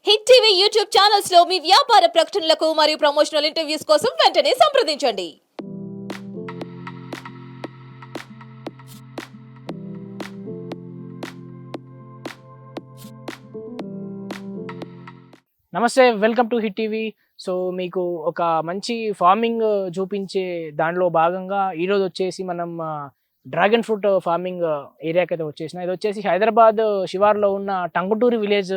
Hit TV YouTube channels లో మీ వ్యాపార ప్రకటనలకు మరియు ప్రమోషనల్ ఇంటర్వ్యూస్ కోసం వెంటనే సంప్రదించండి. నమస్తే, welcome to hit TV. So మీకు ఒక మంచి ఫార్మింగ్ చూపించే దానిలో భాగంగా ఈరోజు వచ్చేసి మనం డ్రాగన్ ఫ్రూట్ ఫార్మింగ్ ఏరియాకి అయితే వచ్చేసిన. ఇది వచ్చేసి హైదరాబాద్ శివార్లో ఉన్న టంగుటూరి విలేజ్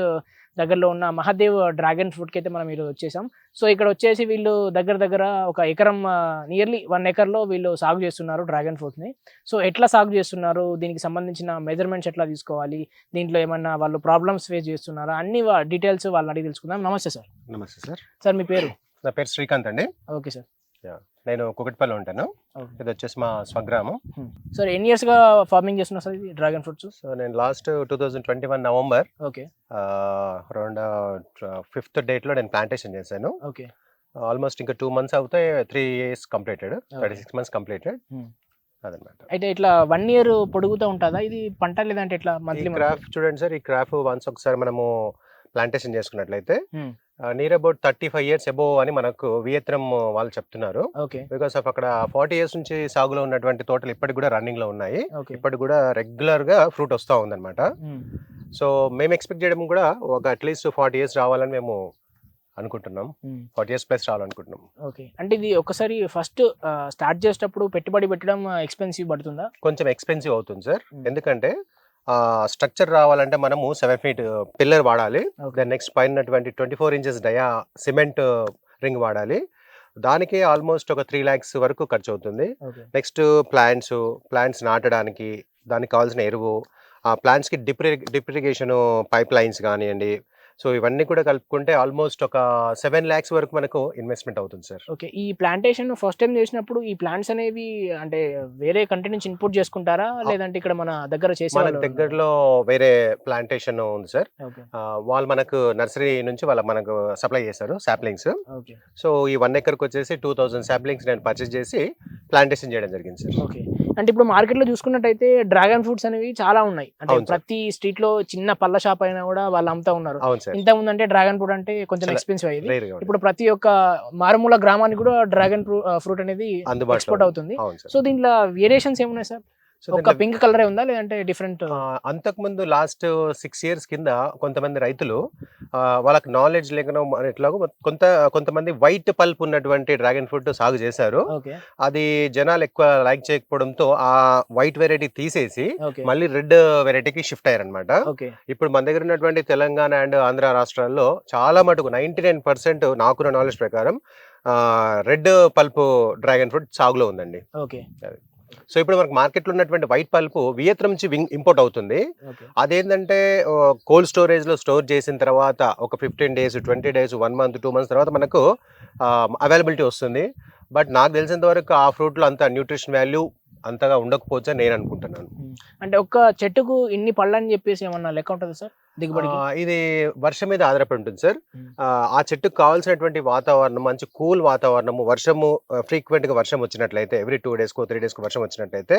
దగ్గరలో ఉన్న మహాదేవ్ డ్రాగన్ ఫ్రూట్కి అయితే మనం ఈరోజు వచ్చేసాం. సో ఇక్కడ వచ్చేసి వీళ్ళు దగ్గర ఒక ఎకరం, నియర్లీ 1 ఎకర్లో వీళ్ళు సాగు చేస్తున్నారు డ్రాగన్ ఫ్రూట్ని. సో ఎట్లా సాగు చేస్తున్నారు, దీనికి సంబంధించిన మెజర్మెంట్స్ ఎట్లా తీసుకోవాలి, దీంట్లో ఏమన్నా వాళ్ళు ప్రాబ్లమ్స్ ఫేస్ చేస్తున్నారా, అన్ని డీటెయిల్స్ వాళ్ళని అడిగి తెలుసుకుందాం. నమస్తే సార్. నమస్తే సార్. సార్ మీ పేరు? నా పేరు శ్రీకాంత్ అండి. Okay sir. నేను కుకట్పల్లిలో ఉంటాను. ఇది వచ్చేసి మా స్వగ్రామం. సార్ ఎన్ని ఇయర్స్గా ఫార్మింగ్ చేస్తున్నారు సార్ ఇది డ్రాగన్ ఫ్రూట్స్? సో నేను last 2021 November okay around 5th డేట్లో నేను ప్లాంటేషన్ చేశాను. ఓకే ఆల్మోస్ట్ ఇంకా 2 months అవుతే 3 years కంప్లీటెడ్, 36 months కంప్లీటెడ్ అదనమాట. అయితే ఇట్లా 1 year పొడుగుతూ ఉంటుందా ఇది పంట, లేదంటే ఇట్లా మంత్లీ? క్రాఫ్ చూడండి సార్, ఈ క్రాఫ్ వన్స్ ఒకసారి మనము ప్లాంటేషన్ చేసుకున్నట్లయితే నియర్ అబౌట్ 35 years అబోవ్ అని మనకు వియత్నాం వాళ్ళు చెప్తున్నారు. ఓకే బికాస్ ఆఫ్ అక్కడ 40 years నుంచి సాగులో ఉన్నటువంటి తోటలు ఇప్పటికి కూడా రన్నింగ్ లో ఉన్నాయి. ఓకే ఇప్పటికి కూడా రెగ్యులర్ గా ఫ్రూట్ వస్తూ ఉందన్నమాట. సో మేము ఎక్స్పెక్ట్ చేయడం కూడా ఒక అట్లీస్ట్ 40 years రావాలని మేము అనుకుంటున్నాం. 40 years ప్లస్ రావాలనుకుంటున్నాం. ఓకే అంటే ఇది ఒకసారి ఫస్ట్ స్టార్ట్ చేసేటప్పుడు పెట్టుబడి పెట్టడం ఎక్స్పెన్సివ్ పడుతుందా? కొంచెం ఎక్స్పెన్సివ్ అవుతుంది సార్. ఎందుకంటే స్ట్రక్చర్ రావాలంటే మనము 7 feet పిల్లర్ వాడాలి. దాని నెక్స్ట్ పైన 24 inches డయా సిమెంట్ రింగ్ వాడాలి. దానికి ఆల్మోస్ట్ ఒక 3 lakhs వరకు ఖర్చు అవుతుంది. నెక్స్ట్ ప్లాంట్స్ నాటడానికి దానికి కావాల్సిన ఎరువు, ఆ ప్లాంట్స్కి డ్రిప్ ఇరిగేషన్ పైప్ లైన్స్ కానివ్వండి. సో ఇవన్నీ కూడా కలుపుకుంటే ఆల్మోస్ట్ ఒక 7 lakhs వరకు మనకు ఇన్వెస్ట్మెంట్ అవుతుంది సార్. ఓకే ఈ ప్లాంటేషన్ ఫస్ట్ టైం చేసినప్పుడు ఈ ప్లాంట్స్ అనేవి అంటే వేరే కంట్రీ నుంచి ఇంపోర్ట్ చేసుకుంటారా, లేదంటే ఇక్కడ మన దగ్గర చేసే మన దగ్గరలో వేరే ప్లాంటేషన్ ఉంది సార్. వాళ్ళు మనకు నర్సరీ నుంచి మనకు సప్లై చేశారు సాప్లింగ్స్. సో ఈ 1 acreకి వచ్చేసి 2000 సాప్లింగ్స్ నేను పర్చేస్ చేసి ప్లాంటేషన్ చేయడం జరిగింది సార్. ఓకే అంటే ఇప్పుడు మార్కెట్లో చూసుకున్నట్టయితే డ్రాగన్ ఫ్రూట్స్ అనేవి చాలా ఉన్నాయి. అంటే ప్రతి స్ట్రీట్ లో చిన్న పళ్ళ షాప్ అయినా కూడా వాళ్ళు అమ్ముతా ఉన్నారు. ఇంత ముందు అంటే డ్రాగన్ ఫ్రూట్ అంటే కొంచెం ఎక్స్పెన్సివ్ అయ్యేది. ఇప్పుడు ప్రతి ఒక్క మారుమూల గ్రామానికి కూడా డ్రాగన్ ఫ్రూట్ అనేది ఎక్స్పోర్ట్ అవుతుంది. సో దీంట్లో వేరియేషన్స్ ఏమున్నాయి సార్? ఒక పింక్ కలర్ ఉందా, లేదంటే డిఫరెంట్? అంతకుముందు లాస్ట్ 6 years కింద కొంతమంది రైతులు వాళ్ళకి నాలెడ్జ్ లేకుండా కొంతమంది వైట్ పల్ప్ ఉన్నటువంటి డ్రాగన్ ఫ్రూట్ సాగు చేశారు. అది జనాలు ఎక్కువ లైక్ చేయకపోవడంతో ఆ వైట్ వెరైటీ తీసేసి మళ్ళీ రెడ్ వెరైటీకి షిఫ్ట్ అయ్యారనమాట. ఇప్పుడు మన దగ్గర ఉన్నటువంటి తెలంగాణ అండ్ ఆంధ్ర రాష్ట్రాల్లో చాలా మటుకు 99% నాకున్న నాలెడ్జ్ ప్రకారం రెడ్ పల్ప్ డ్రాగన్ ఫ్రూట్ సాగులో ఉందండి. సో ఇప్పుడు మనకు మార్కెట్లో ఉన్నటువంటి వైట్ పల్ప్ వియత్నాం నుంచి ఇంపోర్ట్ అవుతుంది. అదేంటంటే కోల్డ్ స్టోరేజ్ లో స్టోర్ చేసిన తర్వాత ఒక 15 days, 20 days, 1 month, 2 months తర్వాత మనకు అవైలబిలిటీ వస్తుంది. బట్ నాకు తెలిసినంత వరకు ఆ ఫ్రూట్ లో అంత న్యూట్రిషన్ వాల్యూ అంతగా ఉండకపోవచ్చు నేను అనుకుంటున్నాను. అంటే ఒక్క చెట్టుకు ఇన్ని పళ్ళు అని చెప్పేసి ఏమన్నా లెక్క ఉంటుంది సార్ దిగుబడి? ఇది వర్షం మీద ఆధారపడి ఉంటుంది సార్. ఆ చెట్టుకు కావాల్సినటువంటి వాతావరణం, మంచి కూల్ వాతావరణము, వర్షము ఫ్రీక్వెంట్ గా వర్షం వచ్చినట్లయితే ఎవ్రీ 2 days, 3 days వర్షం వచ్చినట్లయితే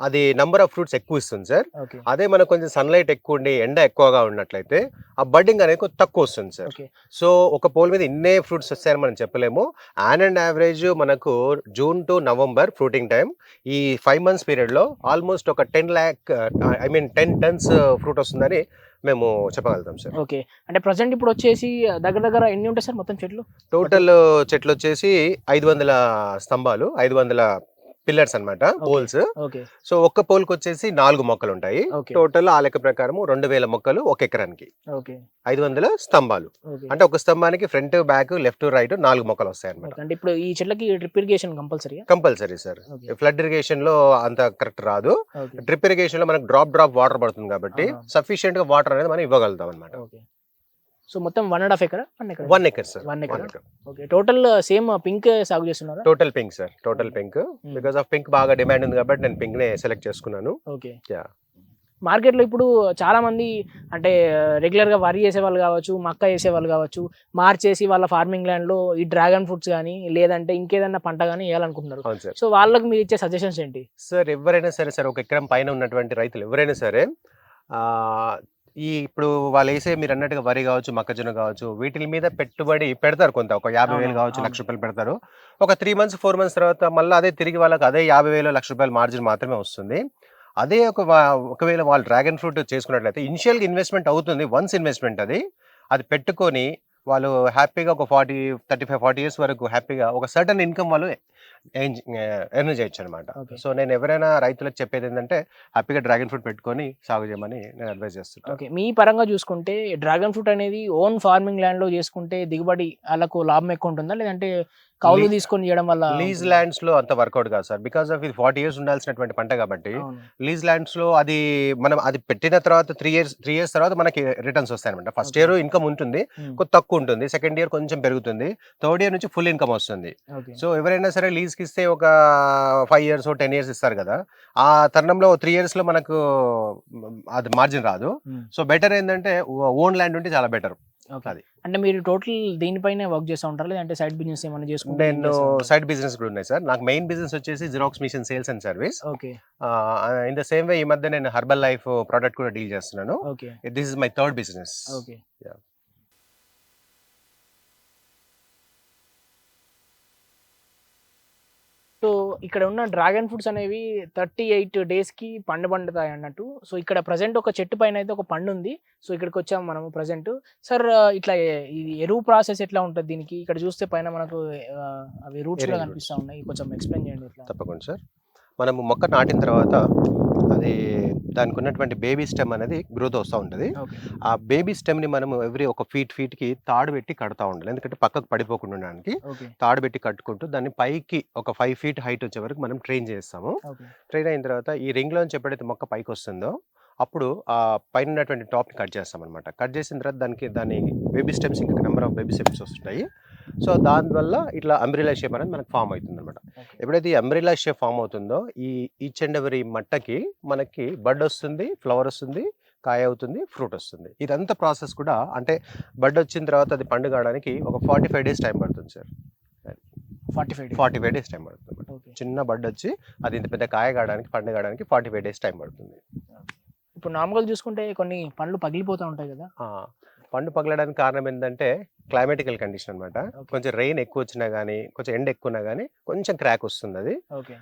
అది నంబర్ ఆఫ్ ఫ్రూట్స్ ఎక్కువ ఇస్తుంది సార్. అదే మనకు కొంచెం సన్లైట్ ఎక్కువ ఉండి ఎండ ఎక్కువగా ఉన్నట్లయితే ఆ బడ్డింగ్ అనేది తక్కువ వస్తుంది సార్. సో ఒక పోల్ మీద ఇన్నే ఫ్రూట్స్ వస్తాయని మనం చెప్పలేము. అండ్ యావరేజ్ మనకు June to November fruiting time, ఈ 5 months పీరియడ్ లో ఆల్మోస్ట్ ఒక 10 tons ఫ్రూట్ వస్తుందని మేము చెప్పగలుగుతాం సార్. ఓకే అంటే ప్రజెంట్ ఇప్పుడు వచ్చేసి దగ్గర ఎన్ని ఉంటాయి సార్ మొత్తం చెట్లు? టోటల్ చెట్లు వచ్చేసి 500 స్తంభాలు, 500 పిల్లర్స్ అన్నమాట, పోల్స్. సో ఒక్క పోల్ కి వచ్చేసి 4 మొక్కలు ఉంటాయి. టోటల్ ఆ లెక్క ప్రకారం 2000 మొక్కలు 1 ఎకరానికి. 500 స్తంభాలు అంటే ఒక స్తంభానికి ఫ్రంట్, బ్యాక్, లెఫ్ట్, రైట్ 4 మొక్కలు వస్తాయి అన్నమాట. అంటే ఇప్పుడు ఈ చెట్లకి drip irrigation compulsory sir. Flood irrigation లో అంత కరెక్ట్ రాదు. డ్రిప్ ఇరిగేషన్ లో మనకు డ్రాప్ వాటర్ పడుతుంది కాబట్టి సఫిషియెంట్ గా వాటర్ అనేది మనం ఇవ్వగలుగుతాం అన్నమాట. సో మొత్తం 1.5 acre? 1 acre sir. 1 acre. Okay total same pink సాగు చేస్తున్నారా? Total pink sir, total pink. Because of pink బాగా డిమాండ్ ఉంది కాబట్టి నేను పింక్ నే సెలెక్ట్ చేసుకున్నాను. ఓకే మార్కెట్లో ఇప్పుడు చాలా మంది అంటే రెగ్యులర్గా వరి చేసేవాళ్ళు కావచ్చు, మక్క చేసేవాళ్ళు కావచ్చు, మార్చేసి వాళ్ళ ఫార్మింగ్ ల్యాండ్లో ఈ డ్రాగన్ ఫ్రూట్స్ కానీ లేదంటే ఇంకేదన్నా పంట కానీ వేయాలనుకుంటున్నారు. సో వాళ్ళకి మీరు ఇచ్చే సజెషన్స్ ఏంటి సార్? ఎవరైనా సరే సార్, ఒక ఎకరం పైన ఉన్నటువంటి రైతులు ఎవరైనా సరే ఇప్పుడు వాళ్ళు వేసే మీరు అన్నట్టుగా వరి కావచ్చు, మొక్కజొన్న కావచ్చు, వీటి మీద పెట్టుబడి పెడతారు కొంత. ఒక 50,000 అవునవును. కావచ్చు, అవును. 1,00,000 పెడతారు. ఒక 3 మంత్స్, 4 మంత్స్ తర్వాత మళ్ళీ అదే తిరిగి వాళ్ళకి అదే 50,000, 1,00,000 మార్జిన్ మాత్రమే వస్తుంది. అదే ఒకవేళ వాళ్ళు డ్రాగన్ ఫ్రూట్ చేసుకున్నట్లయితే ఇనిషియల్‌గా ఇన్వెస్ట్‌మెంట్ అవుతుంది. వన్స్ ఇన్వెస్ట్‌మెంట్ అది. అది పెట్టుకొని వాళ్ళు హ్యాపీగా ఒక 35, 40 ఇయర్స్ వరకు హ్యాపీగా ఒక సర్టెన్ ఇన్‌కమ్ వాళ్ళు ఎర్న్ చేయొచ్చనమాట. ఓకే. సో నేను ఎవరైనా రైతులకు చెప్పేదేంటంటే హ్యాపీగా డ్రాగన్ ఫ్రూట్ పెట్టుకొని సాగు చేయమని నేను అడ్వైస్ చేస్తుంటాను. ఓకే. మీ పరంగా చూసుకుంటే డ్రాగన్ ఫ్రూట్ అనేది ఓన్ ఫార్మింగ్ ల్యాండ్‌లో చేసుకుంటే దిగుబడి ఆళ్ళకు లాభం ఎక్కువ ఉంటుందా? లేదంటే కౌలు తీసుకొని చేయడం వల్ల లీజ్ ఉంటుందా? ల్యాండ్స్‌లో అంత వర్కౌట్ కాదు సార్. బికాస్ ఆఫ్ ఇది 40 ఇయర్స్ ఉండాల్సినటువంటి పంట కాబట్టి అవును. లీజ్ ల్యాండ్స్‌లో అది మనం అది పెట్టిన తర్వాత 3 ఇయర్స్ తర్వాత మనకి రిటర్న్స్ వస్తాయన్నమాట. First okay. ఇయర్ ఇన్‌కమ్ ఉంటుంది. హ్మ్. కొంచెం తక్కువ ఉంటుంది. సెకండ్ ఇయర్ కొంచెం పెరుగుతుంది. థర్డ్ ఇయర్ నుంచి ఫుల్ ఇన్‌కమ్ వస్తుంది. ఓకే. సో ఎవరైనా సరే లీజ్‌కి ఇస్తే ఒక 5 ఇయర్స్, 10 ఇయర్స్ ఇస్తారు కదా! ఆ తరుణంలో 3 ఇయర్స్‌లో మనకు అది మార్జిన్ రాదు. హ్మ్. సో బెటర్ ఏందంటే ఓన్ ల్యాండ్ ఉంటే చాలా బెటర్. ఓకే. అది. అంటే మీరు టోటల్ దీనిపైనే వర్క్ చేస్తా ఉంటారా? లేదంటే సైడ్ బిజినెస్ ఏమన్నా చేసుకుంటూ ఏం నేను చేస్తా ఉంటారా? సైడ్ బిజినెస్ కూడా ఉన్నాయి సార్. నాకు మెయిన్ బిజినెస్ వచ్చేసి xerox machine sales and service. Okay. In the same way ఈ మధ్య నేను హెర్బల్ లైఫ్ ప్రొడక్ట్ కూడా డీల్ చేస్తున్నాను. Okay. This is my third business. Okay. Yeah. So ఇక్కడ ఉన్న డ్రాగన్ ఫ్రూట్స్ అనేవి 38 డేస్‌కి పండుతాయి అన్నట్టు. సో ఇక్కడ ప్రెజెంట్ ఒక చెట్టు పైన అయితే ఒక పండు ఉంది. సో ఇక్కడికి వచ్చాము మనము ప్రెజెంట్. సార్ ఇట్లా ఇది ఎరువు ప్రాసెస్ ఎట్లా ఉంటది దీనికి? ఇక్కడ చూస్తే పైన మనకు అవి రూట్స్ కూడా ఎరువులు. కనిపిస్తా ఉన్నాయి. కొంచెం ఎక్స్‌ప్లెయిన్ చేయండి ఇట్లా. తప్పకుండా సార్. మనము మొక్క నాటిన తర్వాత అది దానికి ఉన్నటువంటి బేబీ స్టెమ్ అనేది గ్రోత్ వస్తూ ఉంటుంది. ఓకే. ఆ బేబీ స్టెమ్‌ని మనము ఎవ్రీ ఒక ఫీట్‌కి తాడు పెట్టి కడతా ఉండాలి. ఎందుకంటే పక్కకు పడిపోకుండా ఉండడానికి ఓకే. తాడు పెట్టి కట్టుకుంటూ దాన్ని పైకి ఒక 5 ఫీట్ హైట్ వచ్చే వరకు మనం ట్రైన్ చేస్తాము. ఓకే. ట్రైన్ అయిన తర్వాత ఈ రింగ్‌లోంచి ఎప్పుడైతే మొక్క పైకి వస్తుందో అప్పుడు ఆ పైన ఉన్నటువంటి టాప్‌ని కట్ చేస్తామన్నమాట. కట్ చేసిన తర్వాత దాని బేబీ స్టెమ్స్ ఇంకా నెంబర్ ఆఫ్ బేబీ స్టెమ్స్ వస్తుంటాయి. సో దానివల్ల ఇట్లా అంబ్రెల్లా షేప్ అనేది మనకు ఫామ్ అవుతుందన్నమాట. ఓకే. ఎప్పుడైతే ఈ అంబ్రెల్లా షేప్ ఫామ్ అవుతుందో ఈచ్ అండ్ ఎవరీ మట్టకి మనకి బడ్ వస్తుంది, ఫ్లవర్ వస్తుంది, కాయ అవుతుంది, ఫ్రూట్ వస్తుంది. ఇదంతా ప్రాసెస్ కూడా అంటే బడ్ వచ్చిన తర్వాత అది పండు కావడానికి ఒక 45 డేస్ టైం పడుతుంది సార్. 45 డేస్. 45 డేస్ టైం పడుతుంది. ఓకే. చిన్న బడ్ వచ్చి అది ఇంత పెద్ద కాయ కావడానికి, పండు కావడానికి 45 డేస్ టైం పడుతుంది. ఇప్పుడు నార్మల్‌గా చూసుకుంటే కొన్ని పండ్లు పగిలిపోతా ఉంటాయి కదా! ఆ! పండు పగలడానికి కారణం ఏంటంటే క్లైమాటికల్ కండిషన్ అన్నమాట. ఓకే. కొంచెం రెయిన్ ఎక్కువ వచ్చినా గానీ, కొంచెం ఎండ ఎక్కువ ఉన్నా గానీ కొంచెం క్రాక్ వస్తుందది. ఓకే.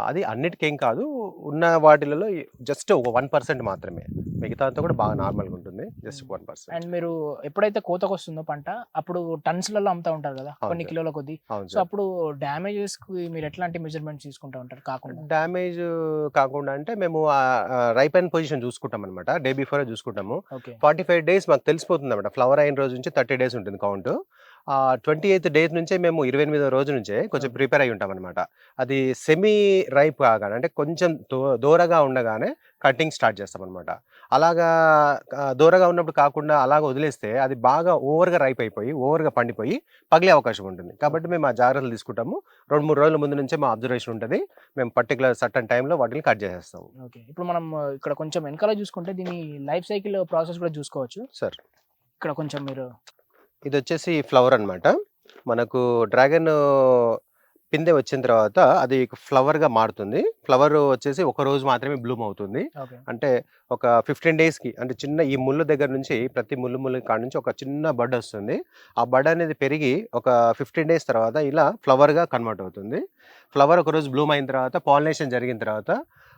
అది అన్నిటికేం కాదు. ఉన్న వాటిలలో జస్ట్ ఒక 1% మాత్రమే. మిగతా అంతా కూడా బాగా నార్మల్‌గా ఉంటుంది. జస్ట్ 1%. అండ్ మీరు ఎప్పుడైతే కోతకొస్తుందో పంట అప్పుడు టన్స్‌లలో అమ్ముతా ఉంటారు కదా! అవును కొన్ని సార్. కిలోల కొద్దీ. అవును సో సార్. అప్పుడు డ్యామేజెస్‌కి మీరు ఎట్లాంటి మెజర్‌మెంట్స్ తీసుకుంటా ఉంటారు కాకుండా? డ్యామేజ్ కాకుండా అంటే మేము రైపెన్ పొజిషన్ చూసుకుంటామన్నమాట. డే బిఫోరే చూసుకుంటాము. ఓకే. 45 డేస్ మాకు తెలిసిపోతుందన్నమాట. ఫ్లవర్ అయిన రోజు నుంచి 30 డేస్ ఉంటుంది కౌంట్. 28th డే నుంచే మేము 28వ రోజు నుంచే కొంచెం ఓకే. ప్రిపేర్ అయ్యి ఉంటామన్నమాట. అది సెమీ రైప్ కాగానే అంటే కొంచెం దూరగా ఉండగానే కటింగ్ స్టార్ట్ చేస్తామన్నమాట. అలాగా దూరగా ఉన్నప్పుడు కాకుండా అలాగ వదిలేస్తే అది బాగా ఓవర్‌గా రైప్ అయిపోయి, ఓవర్‌గా పండిపోయి పగిలే అవకాశం ఉంటుంది. కాబట్టి మేము ఆ జాగ్రత్తలు తీసుకుంటాము. 2, 3 రోజుల ముందు నుంచే మా అబ్జర్వేషన్ ఉంటది. మేము పర్టిక్యులర్ సర్టెన్ టైమ్‌లో వాటిని కట్ చేసేస్తాము. ఓకే. ఇప్పుడు మనం ఇక్కడ కొంచెం వెనకాల చూసుకుంటే దీని లైఫ్ సైకిల్ ప్రాసెస్ కూడా చూసుకోవచ్చు. సార్. ఇక్కడ కొంచెం మీరు ఇదొచ్చేసి ఫ్లవర్ అన్నమాట. మనకు డ్రాగన్ పిందె వచ్చిన తర్వాత అది ఫ్లవర్‌గా మారుతుంది. ఫ్లవర్ వచ్చేసి ఒక రోజు మాత్రమే బ్లూమ్ అవుతుంది. ఓకే. అంటే ఒక 15 డేస్‌కి అంటే చిన్న ఈ ముళ్ళు దగ్గర నుంచి ప్రతి ముళ్ళు కాడ నుంచి ఒక చిన్న బడ్ వస్తుంది. ఆ బడ్ అనేది పెరిగి ఒక 15 డేస్ తర్వాత ఇలా ఫ్లవర్‌గా కన్వర్ట్ అవుతుంది. ఫ్లవర్ ఒకరోజు బ్లూమ్ అయిన తర్వాత పాలినేషన్ జరిగిన తర్వాత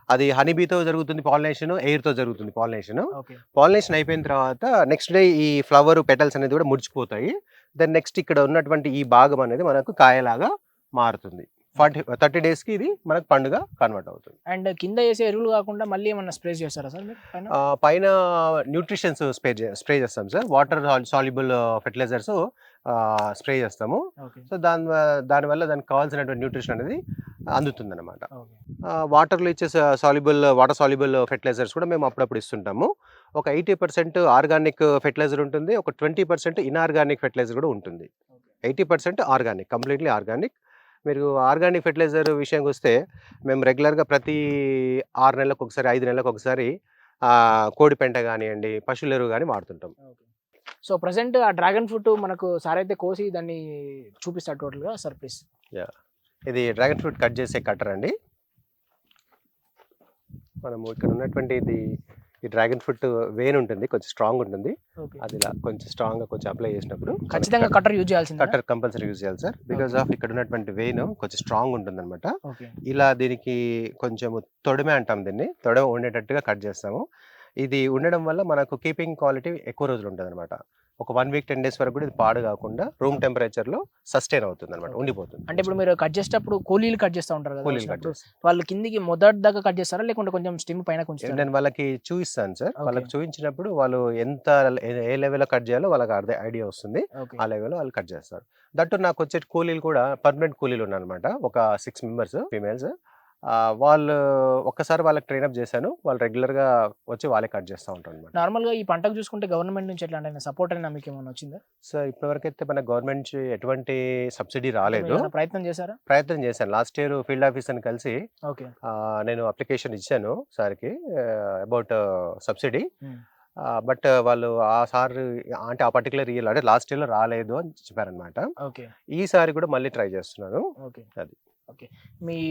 అది హనీ బీతో జరుగుతుంది పాలినేషన్, ఎయిర్‌తో జరుగుతుంది పాలినేషన్. ఓకే. పాలినేషన్ అయిపోయిన తర్వాత నెక్స్ట్ డే ఈ ఫ్లవర్ పెటల్స్ అనేది కూడా ముడిచిపోతాయి. దెన్ నెక్స్ట్ ఇక్కడ ఉన్నటువంటి ఈ భాగం అనేది మనకు కాయలాగా మారుతుంది. 30 డేస్‌కి ఇది మనకు పండుగా కన్వర్ట్ అవుతుంది. అండ్ కింద ఏసే ఎరువులు కాకుండా మళ్ళీ ఏమన్నా స్ప్రే చేస్తారా సార్ మీరు పైన? పైన న్యూట్రిషన్స్ స్ప్రే చేస్తాం sir. Water soluble fertilisers spray చేస్తాము. ఓకే. సో దానివల్ల దానికి కావాల్సినటువంటి న్యూట్రిషన్ అనేది అందుతుందన్నమాట. ఓకే. వాటర్‌లో ఇచ్చే వాటర్ సాల్యుబుల్ ఫెర్టిలైజర్స్ కూడా మేము అప్పుడప్పుడు ఇస్తుంటాము. ఒక 80% ఆర్గానిక్ ఫెర్టిలైజర్ ఉంటుంది. ఒక 20% ఇనార్గానిక్ ఫెర్టిలైజర్ కూడా ఉంటుంది. ఓకే. 80% organic, completely organic. మీరు ఆర్గానిక్ ఫెర్టిలైజర్ విషయానికొస్తే మేము రెగ్యులర్‌గా ప్రతి 6 నెలలకు ఒకసారి, 5 నెలలకు ఒకసారి కోడి పెంట గానియండి, పశువుల ఎరువు గాని వాడుతుంటాం. ఓకే. సో ప్రెజెంట్ ఆ డ్రాగన్ ఫ్రూట్ మనకు సార్ అయితే కోసి దాన్ని చూపిస్తారు టోటల్‌గా సార్ ప్లీజ్. యాహ్! ఇది డ్రాగన్ ఫ్రూట్ కట్ చేసే కట్టర్ అండి. మనము ఇక్కడ ఉన్నటువంటి ఈ డ్రాగన్ ఫ్రూట్ వెయిన్ ఉంటుంది, కొంచెం స్ట్రాంగ్ ఉంటుంది. ఓకే. అది ఇలా కొంచెం స్ట్రాంగ్ గా కొంచెం అప్లై చేసినప్పుడు ఖచ్చితంగా కట్టర్ యూజ్ చేయాల్సింది. కట్టర్ కంపల్సరీ యూజ్ చేయాలి సార్. బికాస్ ఆఫ్ ఇక్కడ ఉన్నటువంటి వెయిన్ కొంచెం స్ట్రాంగ్ ఉంటుంది అనమాట. ఓకే. ఇలా దీనికి కొంచెం తొడిమే అంటాం, దీన్ని తొడమ ఉండేటట్టుగా కట్ చేస్తాము. ఇది ఉండడం వల్ల మనకు కీపింగ్ క్వాలిటీ ఎక్కువ రోజులు ఉంటుంది అనమాట. ఒక 1 వీక్ 10 డేస్ వరకు కూడా ఇది పాడు కాకుండా రూమ్ టెంపరేచర్ లో సస్టైన్ అవుతుంది అనమాట, ఉండిపోతుంది. అంటే ఇప్పుడు మీరు కట్ చేసేటప్పుడు కూలీలు కట్ చేస్తూ ఉంటారు కదా, కూలీలు కట్ వచ్చినప్పుడు వాళ్ళు కిందికి మొదటి దాకా కట్ చేస్తారా లేకుంటే కొంచెం స్టిమ్ పైన కొంచెం? నేను వాళ్ళకి చూపిస్తాను సార్. Okay. వాళ్ళకి చూపించినప్పుడు వాళ్ళు ఎంత ఏ లెవెల్లో కట్ చేయాలో వాళ్ళకి అర్థం ఐడియా వస్తుంది. ఓకే. ఆ లెవెల్లో వాళ్ళు కట్ చేస్తారు. దట్టు నాకు వచ్చే కూలీలు కూడా పర్మనెంట్ కూలీలు ఉన్నారనమాట, ఒక 6 మెంబర్స్ ఫీమేల్స్. వాళ్ళు ఒక్కసారి వాళ్ళకి ట్రైన్అప్ చేశాను, వాళ్ళు రెగ్యులర్ గా వచ్చి వాళ్ళే కట్ చేస్తూ ఉంటారు అనమాట. నార్మల్ గా ఈ పంటకు చూసుకుంటే గవర్నమెంట్ నుంచి ఎట్లాంటి సపోర్ట్ అయినా మీకు ఏమైనా వచ్చిందా? సో ఇప్పటివరకు అయితే మన గవర్నమెంట్ నుంచి ఎటువంటి సబ్సిడీ రాలేదు. ఏమైనా ప్రయత్నం చేశారా? ప్రయత్నం చేశాను. లాస్ట్ ఇయర్ ఫీల్డ్ ఆఫీసర్ని కలిసి ఓకే. నేను అప్లికేషన్ ఇచ్చాను సార్కి అబౌట్ సబ్సిడీ. Hmm. బట్ వాళ్ళు ఆ సార్ అంటే ఆ పర్టికులర్ ఇయర్ అంటే లాస్ట్ ఇయర్లో రాలేదు అని చెప్పారనమాట. ఓకే. ఈసారి కూడా మళ్ళీ ట్రై చేస్తున్నాను. ఓకే. అది. ఓకే.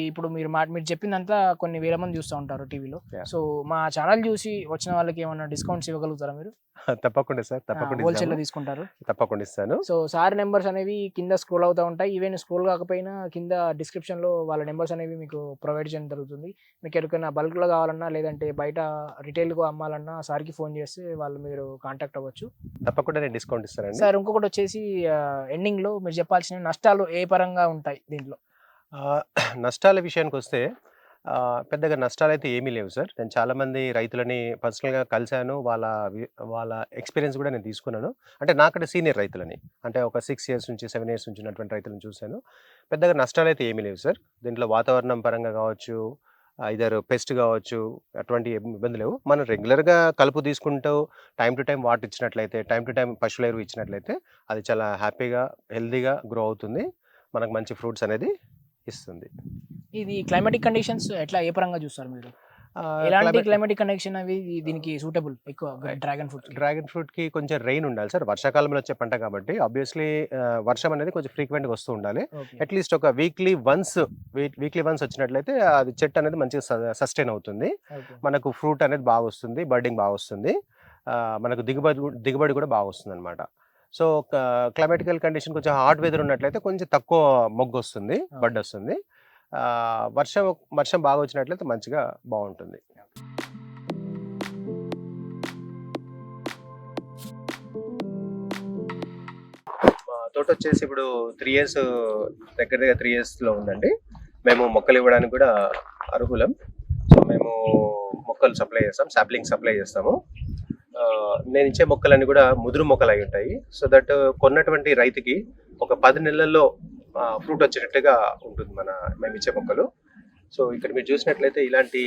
ఇప్పుడు మీరు మీరు చెప్పిందంతా కొన్ని వేల మంది చూస్తూ ఉంటారు టీవీలో. Yeah. సో మా ఛానల్ చూసి వచ్చిన వాళ్ళకి ఏమైనా డిస్కౌంట్స్ ఇవ్వగలుగుతారా మీరు? తప్పకుండా సార్, తప్పకుండా హోల్సేల్ లో ఇస్తాను. తీసుకుంటారు. తప్పకుండా ఇస్తాను. సో సార్ నెంబర్స్ అనేవి కింద స్క్రోల్ అవుతూ ఉంటాయి. ఈవెన్ స్క్రోల్ కాకపోయినా కింద డిస్క్రిప్షన్ లో వాళ్ళ నెంబర్స్ అనేవి మీకు ప్రొవైడ్ చేయడం జరుగుతుంది. మీకు ఎక్కడికైనా బల్క్ లో కావాలన్నా లేదంటే బయట రిటైల్ గా అమ్మాలన్నా సార్కి ఫోన్ చేస్తే వాళ్ళు మీరు కాంటాక్ట్ అవ్వచ్చు. తప్పకుండా నేను డిస్కౌంట్ ఇస్తానండి. సార్ ఇంకొకటి వచ్చేసి ఎండింగ్ లో మీరు చెప్పాల్సిన నష్టాలు ఏ పరంగా ఉంటాయి దీంట్లో? నష్టాల విషయానికి వస్తే పెద్దగా నష్టాలు అయితే ఏమీ లేవు సార్. నేను చాలామంది రైతులని పర్సనల్గా కలిశాను, వాళ్ళ ఎక్స్పీరియన్స్ కూడా నేను తీసుకున్నాను. అంటే నాకంటే సీనియర్ రైతులని, అంటే ఒక 6 ఇయర్స్ నుంచి 7 ఇయర్స్ నుంచి ఉన్నటువంటి రైతులను చూశాను. పెద్దగా నష్టాలు అయితే ఏమీ లేవు సార్. దీంట్లో వాతావరణం పరంగా కావచ్చు, ఇదర్ పెస్ట్ కావచ్చు, అటువంటి ఇబ్బంది లేవు. మనం రెగ్యులర్గా కలుపు తీసుకుంటూ టైం టు టైం వాటర్ ఇచ్చినట్లయితే, టైం టు టైం పశువుల ఎరువు ఇచ్చినట్లయితే అది చాలా హ్యాపీగా హెల్దీగా గ్రో అవుతుంది, మనకు మంచి ఫ్రూట్స్ అనేది ఇస్తుంది. ఇది క్లైమాటిక్ కండిషన్స్ ఎట్లా ఏ పరంగా చూస్తారు మీరు? ఎలాంటి క్లైమాటిక్ కండిషన్ అవి దీనికి సూటబుల్ ఎక్కువ డ్రాగన్ ఫ్రూట్ కి కొంచెం రెయిన్ ఉండాలి సార్. వర్షాకాలంలో వచ్చే పంట కాబట్టి ఆబ్వియస్లీ వర్షం అనేది కొంచెం ఫ్రీక్వెంట్ గా వస్తూ ఉండాలి. అట్లీస్ట్ ఒక వీక్లీ వన్స్ వచ్చినట్లయితే అది చెట్టు అనేది మంచిగా సస్టైన్ అవుతుంది, మనకు ఫ్రూట్ అనేది బాగా వస్తుంది, బర్డింగ్ బాగా వస్తుంది, మనకు దిగుబడి కూడా బాగా వస్తుంది అనమాట. సో క్లైమాటికల్ కండిషన్ కొంచెం హాట్ వెదర్ ఉన్నట్లయితే కొంచెం తక్కువ మొగ్గు వస్తుంది, బడ్ వస్తుంది. వర్షం బాగా వచ్చినట్లయితే మంచిగా బాగుంటుంది. మా తోట వచ్చేసి ఇప్పుడు 3 ఇయర్స్ దగ్గర 3 ఇయర్స్లో ఉందండి. మేము మొక్కలు ఇవ్వడానికి కూడా అర్హులం. సో మేము మొక్కలు సప్లై చేస్తాం, సాప్లింగ్ సప్లై చేస్తాము. నేను ఇచ్చే మొక్కలన్నీ కూడా ముదురు మొక్కలు అయి ఉంటాయి. సో దట్ కొన్నటువంటి రైతుకి ఒక 10 నెలల్లో ఫ్రూట్ వచ్చేటట్టుగా ఉంటుంది మేము ఇచ్చే మొక్కలు. సో ఇక్కడ మీరు చూసినట్లయితే ఇలాంటి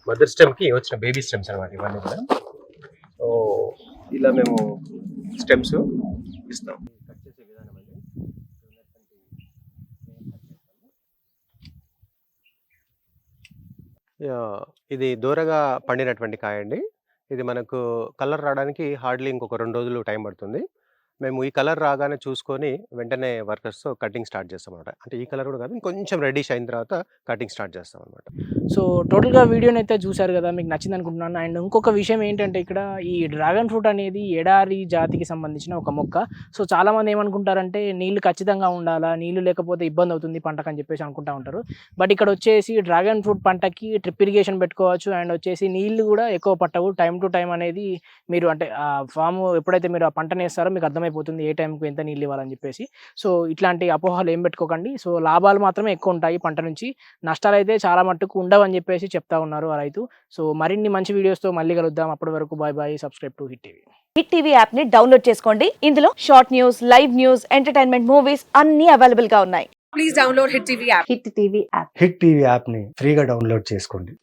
మదర్ స్టెమ్కి వచ్చిన బేబీ స్టెమ్స్ అనమాట ఇవన్నీ కూడా. సో ఇలా మేము స్టెమ్స్ ఇస్తాం. కట్ చేసే విధానం అండి, ఇది దూరగా పండినటువంటి కాయ అండి. ఇది మనకు కలర్ రావడానికి హార్డ్లీ ఇంకొక 2 రోజులు టైం పడుతుంది. మేము ఈ కలర్ రాగానే చూసుకొని వెంటనే వర్కర్స్తో కటింగ్ స్టార్ట్ చేస్తాం అనమాట. అంటే ఈ కలర్ కూడా కాదు, ఇంకొంచెం రెడీష్ అయిన తర్వాత కటింగ్ స్టార్ట్ చేస్తాం అనమాట. సో టోటల్గా వీడియోని అయితే చూసారు కదా, మీకు నచ్చింది అనుకుంటున్నాను. అండ్ ఇంకొక విషయం ఏంటంటే ఇక్కడ ఈ డ్రాగన్ ఫ్రూట్ అనేది ఎడారి జాతికి సంబంధించిన ఒక మొక్క. సో చాలామంది ఏమనుకుంటారంటే నీళ్ళు ఖచ్చితంగా ఉండాలా, నీళ్ళు లేకపోతే ఇబ్బంది అవుతుంది పంటకు అని చెప్పేసి అనుకుంటా ఉంటారు. బట్ ఇక్కడ వచ్చేసి డ్రాగన్ ఫ్రూట్ పంటకి డ్రిప్ ఇరిగేషన్ పెట్టుకోవచ్చు. అండ్ వచ్చేసి నీళ్ళు కూడా ఎక్కువ పట్టవు. టైం టు టైం అనేది మీరు అంటే ఆ ఫామ్ ఎప్పుడైతే మీరు ఆ పంటను వేస్తారో మీకు అర్థమైపోతుంది ఏ టైంకి ఎంత నీళ్ళు ఇవ్వాలని చెప్పేసి. సో ఇట్లాంటి అపోహలు ఏం పెట్టుకోకండి. సో లాభాలు మాత్రమే ఎక్కువ ఉంటాయి పంట నుంచి, నష్టాలు అయితే చాలా మట్టుకు ఉండవని చెప్పేసి చెప్తా ఉన్నారు ఆ రైతు. సో మరిన్ని మంచి వీడియోస్తో మళ్ళీ కలుద్దాం. అప్పటి వరకు bye bye. Subscribe to hit TV. Hit TV app ని డౌన్లోడ్ చేసుకోండి. ఇందులో short news, live news, entertainment movies అన్ని అవైలబుల్ గా ఉన్నాయి. Please download hit TV app. Hit TV app. Hit TV app ని ఫ్రీగా డౌన్లోడ్ చేసుకోండి.